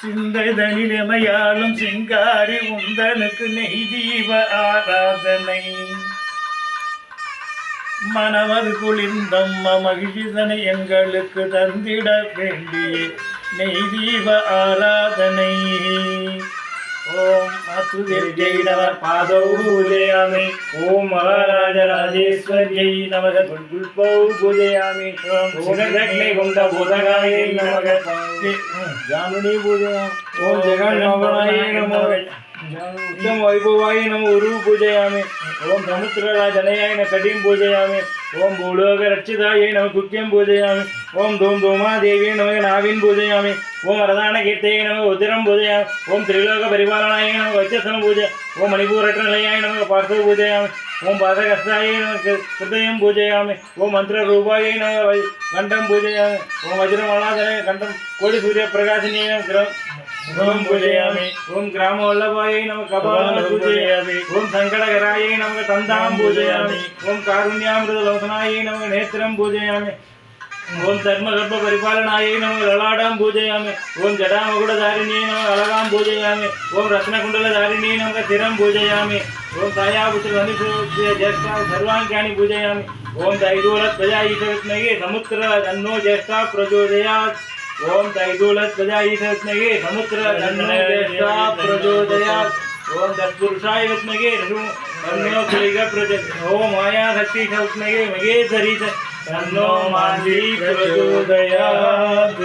சிந்தைதனிலைமையாலும் சிங்காரி உந்தனுக்கு நெய் தீப ஆராதனை மனமது குளிர்ந்தம்ம மகிழ்ச்சிதனை எங்களுக்கு தந்திட வேண்டிய நெய் தீப ஆராதனை ஓம் மாத்ருதேவ்யை பாதௌ பூஜயாமி ஓம் மகாராஜராஜேஸ்வர்யை நமக புல்பௌ பூஜயாமி ஓம் சிவதக்னை குண்ட பூதகாயை நமக ஜானுனி பூஜயாமி ஓம் ஜெகன்மோகனாயை நமோ उत्तम वैभवाय नम गुरु पूजयामि ओम समुद्रराजनयाय न कटिं पूजयामि ओम भूलोक रक्षिताय नम कुक्यं पूजयामि ओम धूम धूमादेवी नम नाभिं पूजयामि ओम वरदानकीर्तये नम उदरं पूजयामि ओम त्रिलोक परिपालनाय नम वक्षसं पूजय ओम मणिपूरटनलयाय नम पार्श्वं पूजयामि ओम पादकस्थाय नम हृदयं पूजयामि ओम मन्त्ररूपाय नम कण्ठं पूजयामि ओम वज्रमालाधरे कण्ठं कोटिसूर्यप्रकाशिनीय ओम पूजयामि ओम ग्रामवल्लभाय नमः कपालं पूजयामि ओम संकटहराय नमः तन्दां पूजयामि ओम कारुण्यामृतलोचनाय नमः नेत्रं पूजयामि ओम धर्मगर्भ परिपालनाय नमः ललाटां पूजयामि ओम जटामकुटधारिण्यै नमः अलगां पूजयामि ओम रत्नकुण्डलधारिण्यै नमः शिरं पूजयामि ओम छायापुत्रधनुषे ज्येष्ठा सर्वाङ्गानि पूजयामि ओम दैदूलध्वजायितविद्महे समुद्रतन्नो ज्येष्ठा प्रचोदयात् ओम दैदूलध्वजायितविद्महे समुद्रतन्नो ज्येष्ठा प्रचोदयात् ओम तत्पुरुषाय विद्महे तन्नो कलिगा प्रचोदयात् ओम मायाशक्ति विद्महे महेश्वरी तन्नो मान्वी प्रचोदयात्।